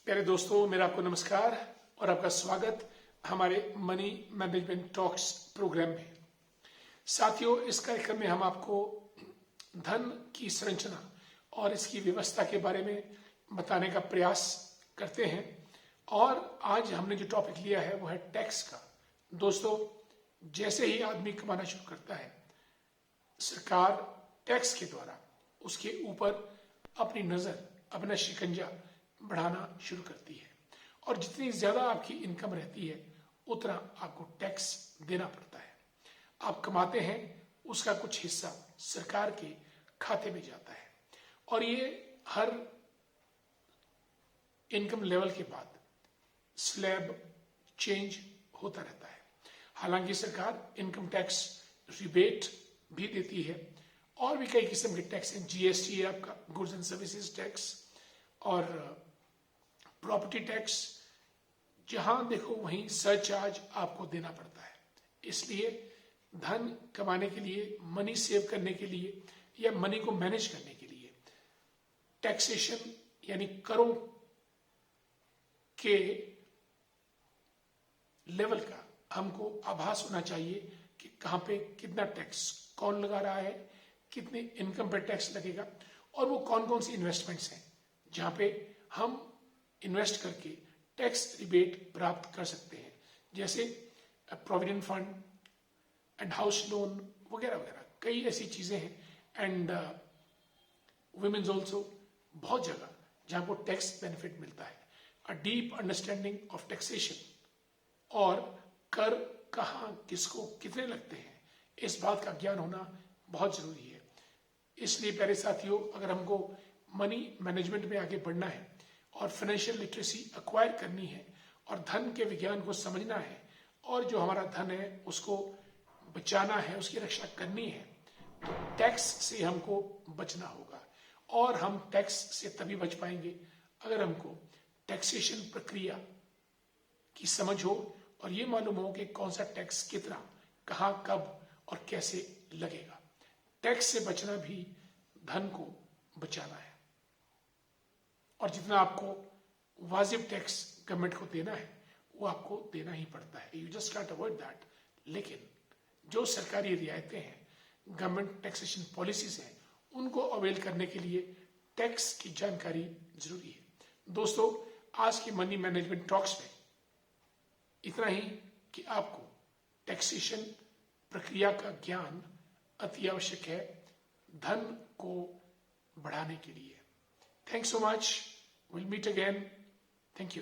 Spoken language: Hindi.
प्यारे दोस्तों, मेरा आपको नमस्कार और आपका स्वागत हमारे मनी मैनेजमेंट टॉक्स प्रोग्राम में। साथियों, इस कार्यक्रम में हम आपको धन की संरचना और इसकी व्यवस्था के बारे में बताने का प्रयास करते हैं। और आज हमने जो टॉपिक लिया है वो है टैक्स का। दोस्तों, जैसे ही आदमी कमाना शुरू करता है, सरकार टैक्स के द्वारा उसके ऊपर अपनी नजर, अपना शिकंजा बढ़ाना शुरू करती है। और जितनी ज्यादा आपकी इनकम रहती है उतना आपको टैक्स देना पड़ता है। आप कमाते हैं, उसका कुछ हिस्सा सरकार के खाते में जाता है और ये हर इनकम लेवल के बाद स्लैब चेंज होता रहता है। हालांकि सरकार इनकम टैक्स रिबेट भी देती है और भी कई किस्म के टैक्स हैं। जीएसटी है आपका, गुड्स एंड सर्विसेज टैक्स, और प्रॉपर्टी टैक्स। जहां देखो वहीं सरचार्ज आपको देना पड़ता है। इसलिए धन कमाने के लिए, मनी सेव करने के लिए या मनी को मैनेज करने के लिए टैक्सेशन यानी करों के लेवल का हमको आभास होना चाहिए कि कहां पे कितना टैक्स कौन लगा रहा है, कितने इनकम पे टैक्स लगेगा और वो कौन कौन सी इन्वेस्टमेंट्स हैं जहां पे हम इन्वेस्ट करके टैक्स रिबेट प्राप्त कर सकते हैं, जैसे provident fund and house loan वगैरह वगैरह। कई ऐसी चीजें हैं। एंड वुमेन्स ऑल्सो, बहुत जगह जहां को टैक्स बेनिफिट मिलता है। A deep understanding of taxation और कर कहाँ, किसको, कितने लगते हैं, इस बात का ज्ञान होना बहुत जरूरी है। इसलिए प्यारे साथियों, अगर हमको मनी मैनेजमेंट में आगे बढ़ना है और फाइनेंशियल लिटरेसी एक्वायर करनी है और धन के विज्ञान को समझना है और जो हमारा धन है उसको बचाना है, उसकी रक्षा करनी है, तो टैक्स से हमको बचना होगा। और हम टैक्स से तभी बच पाएंगे अगर हमको टैक्सेशन प्रक्रिया की समझ हो और ये मालूम हो कि कौन सा टैक्स कितना, कहां, कब और कैसे लगेगा। टैक्स से बचना भी धन को बचाना है और जितना आपको वाजिब टैक्स गवर्नमेंट को देना है वो आपको देना ही पड़ता है। You just can't avoid that. लेकिन जो सरकारी रियायतें हैं, गवर्नमेंट टैक्सेशन पॉलिसीज हैं, उनको अवेल करने के लिए टैक्स की जानकारी जरूरी है। दोस्तों, आज की मनी मैनेजमेंट टॉक्स में इतना ही कि आपको टैक्सेशन प्रक्रिया का ज्ञान अति आवश्यक है धन को बढ़ाने के लिए। Thanks so much. We'll meet again. Thank you.